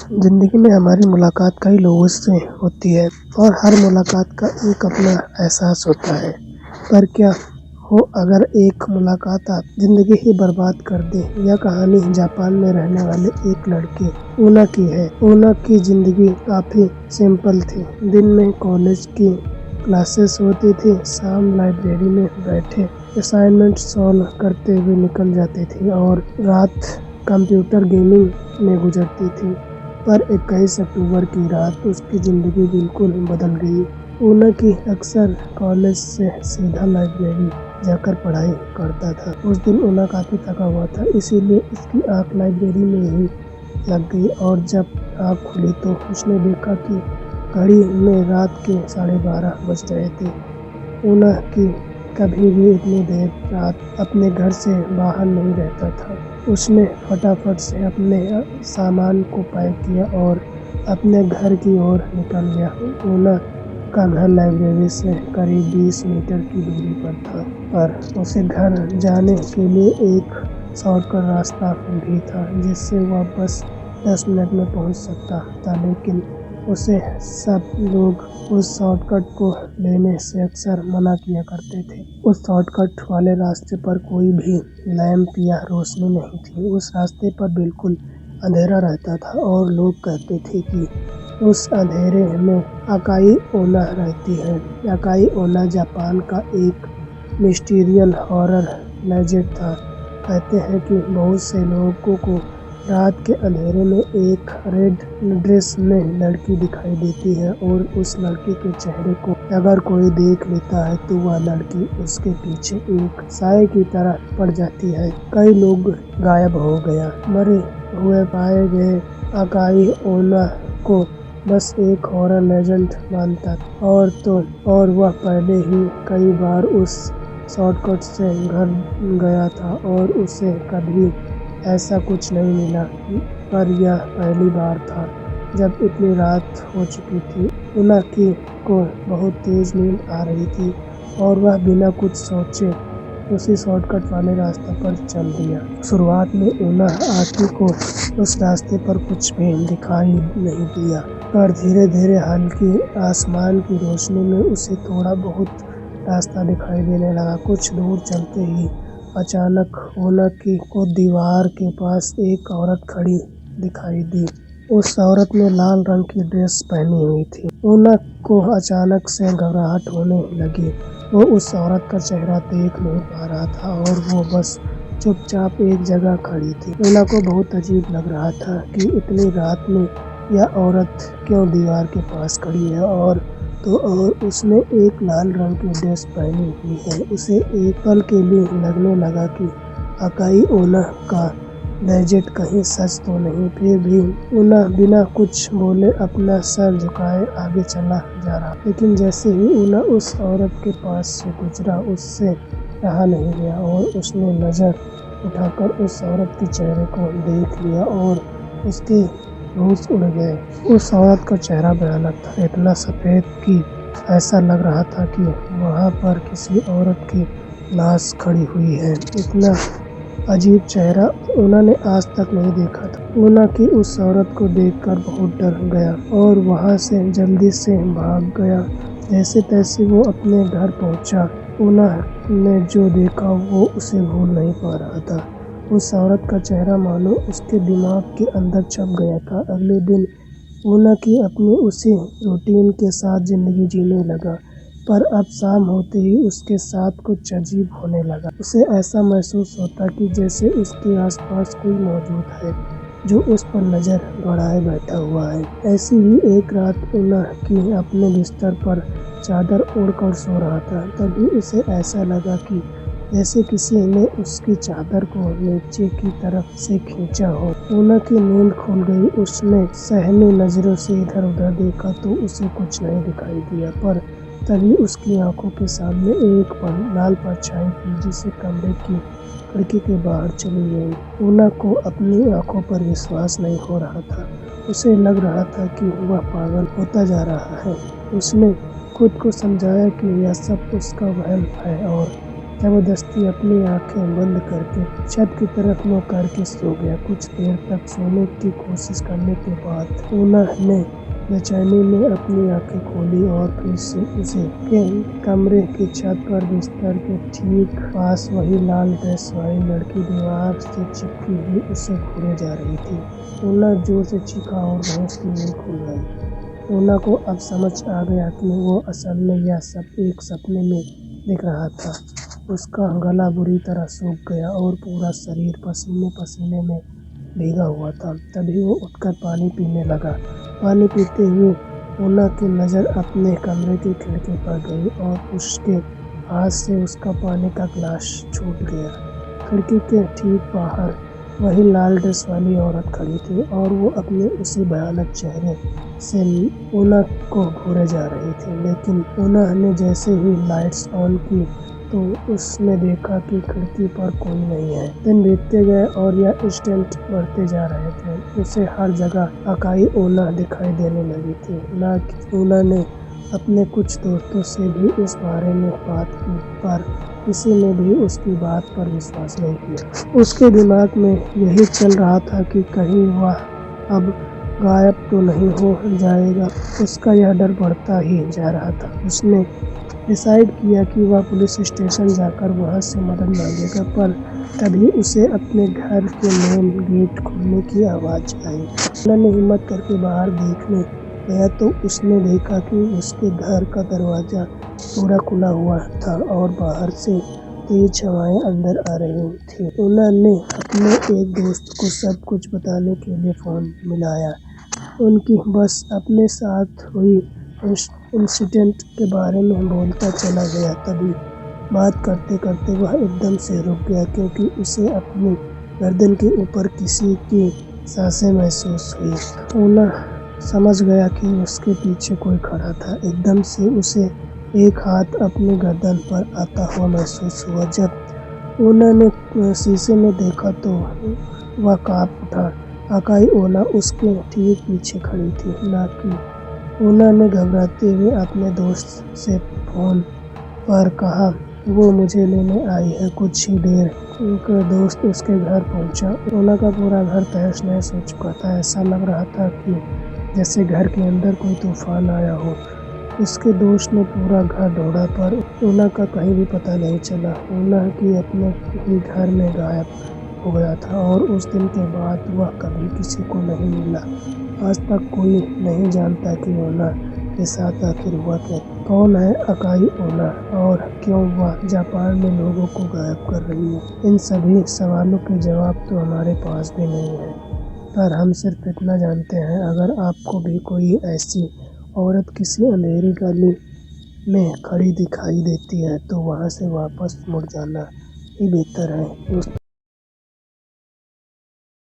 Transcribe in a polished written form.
ज़िंदगी में हमारी मुलाकात कई लोगों से होती है और हर मुलाकात का एक अपना एहसास होता है। पर क्या हो अगर एक मुलाकात आप ज़िंदगी ही बर्बाद कर दे। यह कहानी जापान में रहने वाले एक लड़के ऊना की है। ऊना की ज़िंदगी काफ़ी सिंपल थी। दिन में कॉलेज की क्लासेस होती थी, शाम लाइब्रेरी में बैठे असाइनमेंट सॉल्व करते हुए निकल जाती थी और रात कंप्यूटर गेमिंग में गुजरती थी। पर 21 अक्टूबर की रात उसकी ज़िंदगी बिल्कुल बदल गई। ऊना की अक्सर कॉलेज से सीधा लाइब्रेरी जाकर पढ़ाई करता था। उस दिन ऊना काफ़ी थका हुआ था, इसीलिए उसकी आँख लाइब्रेरी में ही लग गई और जब आँख खुली तो उसने देखा कि घड़ी में रात के 12:30 बज रहे थे। ऊना की कभी भी इतनी देर रात अपने घर से बाहर नहीं रहता था। उसने फटाफट से अपने सामान को पैक किया और अपने घर की ओर निकल गया। ऊना का घर लाइब्रेरी से करीब 20 मीटर की दूरी पर था, पर उसे घर जाने के लिए एक शॉर्टकट रास्ता भी था जिससे वह बस 10 मिनट में पहुंच सकता था, लेकिन उसे सब लोग उस शॉर्टकट को लेने से अक्सर मना किया करते थे। उस शॉर्टकट वाले रास्ते पर कोई भी लैंप या रोशनी नहीं थी। उस रास्ते पर बिल्कुल अंधेरा रहता था और लोग कहते थे कि उस अंधेरे में अकाई ओना रहती है। अकाई ओना जापान का एक मिस्टीरियल हॉरर लेजेंड था। कहते हैं कि बहुत से लोगों को रात के अंधेरे में एक रेड ड्रेस में लड़की दिखाई देती है और उस लड़की के चेहरे को अगर कोई देख लेता है तो वह लड़की उसके पीछे एक साए की तरह पड़ जाती है। कई लोग गायब हो गया, मरे हुए पाए गए। अकाई ओना को बस एक हॉरर लेजेंड मानता और वह पहले ही कई बार उस शॉर्टकट से घर गया था और उसे कभी ऐसा कुछ नहीं मिला। पर यह पहली बार था जब इतनी रात हो चुकी थी। ऊना को बहुत तेज नींद आ रही थी और वह बिना कुछ सोचे उसी शॉर्टकट वाले रास्ते पर चल दिया। शुरुआत में ऊना आँखी को उस रास्ते पर कुछ भी दिखाई नहीं दिया, पर धीरे धीरे हल्की आसमान की रोशनी में उसे थोड़ा बहुत रास्ता दिखाई देने लगा। कुछ दूर चलते ही अचानक ऊना को दीवार के पास एक औरत खड़ी दिखाई दी। उस औरत ने लाल रंग की ड्रेस पहनी हुई थी। ऊना को अचानक से घबराहट होने लगी। वो उस औरत का चेहरा देख नहीं पा रहा था और वो बस चुपचाप एक जगह खड़ी थी। ऊना को बहुत अजीब लग रहा था कि इतनी रात में यह औरत क्यों दीवार के पास खड़ी है और उसने एक लाल रंग की ड्रेस पहनी हुई है। उसे एक पल के लिए लगने लगा कि अकाई ओना का लेजेंड कहीं सच तो नहीं। फिर भी ऊना बिना कुछ बोले अपना सर झुकाए आगे चला जा रहा, लेकिन जैसे ही ऊना उस औरत के पास से गुजरा उससे रहा नहीं गया और उसने नजर उठाकर उस औरत के चेहरे को देख लिया और उसके होश उड़ गए। उस औरत का चेहरा भयानक था, इतना सफेद कि ऐसा लग रहा था कि वहां पर किसी औरत की लाश खड़ी हुई है। इतना अजीब चेहरा उन्होंने आज तक नहीं देखा था। ऊना की उस औरत को देखकर बहुत डर गया और वहां से जल्दी से भाग गया। जैसे तैसे वो अपने घर पहुंचा। ऊना ने जो देखा वो उसे भूल नहीं पा रहा था। उस औरत का चेहरा मानो उसके दिमाग के अंदर छप गया था। अगले दिन ऊना की अपनी उसी रूटीन के साथ जिंदगी जीने लगा, पर अब शाम होते ही उसके साथ कुछ अजीब होने लगा। उसे ऐसा महसूस होता कि जैसे उसके आसपास कोई मौजूद है जो उस पर नजर गड़ाए बैठा हुआ है। ऐसी ही एक रात ऊना की अपने बिस्तर पर चादर ओढ़कर सो रहा था। तभी उसे ऐसा लगा कि जैसे किसी ने उसकी चादर को नीचे की तरफ से खींचा हो। ऊना की नींद खुल गई। उसने सहमी नजरों से इधर उधर देखा तो उसे कुछ नहीं दिखाई दिया, पर तभी उसकी आंखों के सामने एक लाल परछाई तेजी से कमरे की खिड़की के बाहर चली गई। ऊना को अपनी आंखों पर विश्वास नहीं हो रहा था। उसे लग रहा था कि वह पागल होता जा रहा है। उसने खुद को समझाया कि यह सब उसका वहम है और जबरदस्ती अपनी आंखें बंद करके छत की तरफ मुंह करके सो गया। कुछ देर तक सोने की कोशिश करने के बाद ऊना ने बेचैनी में अपनी आंखें खोली और फिर से उसे कमरे की छत पर बिस्तर के ठीक पास वही लाल ड्रेस वाली लड़की दीवार से चिपकी हुई उसे घूरे जा रही थी। ऊना जोर से चीखा और वहीं उसकी नींद खुल गई। ऊना को अब समझ आ गया कि वो असल में यह सब एक सपने में दिख रहा था। उसका गला बुरी तरह सूख गया और पूरा शरीर पसीने पसीने में भीगा हुआ था। तभी वो उठकर पानी पीने लगा। पानी पीते हुए ऊना की नज़र अपने कमरे की खिड़की पर गई और उसके हाथ से उसका पानी का गिलास छूट गया। खिड़की के ठीक बाहर वही लाल ड्रेस वाली औरत खड़ी थी और वो अपने उसी भयानक चेहरे से ऊना को घूरे जा रही थी। लेकिन ऊना ने जैसे ही लाइट्स ऑन की तो उसने देखा कि खिड़की पर कोई नहीं है। दिन बीतते गए और यह इंस्टेंट बढ़ते जा रहे थे। उसे हर जगह अकाई ऊना दिखाई देने लगी थी। ऊना ने अपने कुछ दोस्तों से भी इस बारे में बात की पर किसी ने भी उसकी बात पर विश्वास नहीं किया। उसके दिमाग में यही चल रहा था कि कहीं वह अब गायब तो नहीं हो जाएगा। उसका यह डर बढ़ता ही जा रहा था। उसने डिसाइड किया कि वह पुलिस स्टेशन जाकर वहां से मदद मांगेगा। पर तभी उसे अपने घर के मेन गेट खुलने की आवाज आई। उन्होंने हिम्मत करके बाहर देखने गया तो उसने देखा कि उसके घर का दरवाजा पूरा खुला हुआ था और बाहर से तेज हवाएं अंदर आ रही थी। उन्होंने अपने एक दोस्त को सब कुछ बताने के लिए फोन मिलाया। उनकी बस अपने साथ हुई इंसिडेंट के बारे में बोलता चला गया। तभी बात करते करते वह एकदम से रुक गया क्योंकि उसे अपनी गर्दन के ऊपर किसी की सांसें महसूस हुई। ऊना समझ गया कि उसके पीछे कोई खड़ा था। एकदम से उसे एक हाथ अपनी गर्दन पर आता हुआ महसूस हुआ। जब ऊना ने शीशे में देखा तो वह कांप उठा। अकाई ऊना उसके ठीक पीछे खड़ी थी। ऊना ने घबराते हुए अपने दोस्त से फोन पर कहा वो मुझे लेने आई है। कुछ ही देर का दोस्त उसके घर पहुंचा। ऊना का पूरा घर तहस नहस हो चुका था। ऐसा लग रहा था कि जैसे घर के अंदर कोई तूफान आया हो। उसके दोस्त ने पूरा घर ढूंढा पर ऊना का कहीं भी पता नहीं चला। ऊना की अपने ही घर में गायब हो गया था और उस दिन के बाद वह कभी किसी को नहीं मिला। आज तक कोई नहीं जानता कि ऊना के साथ आखिर हुआ क्या। कौन है अकाई ऊना और क्यों वह जापान में लोगों को गायब कर रही है। इन सभी सवालों के जवाब तो हमारे पास भी नहीं है, पर हम सिर्फ इतना जानते हैं अगर आपको भी कोई ऐसी औरत किसी अंधेरी गली में खड़ी दिखाई देती है तो वहां से वापस मुड़ जाना ही बेहतर है।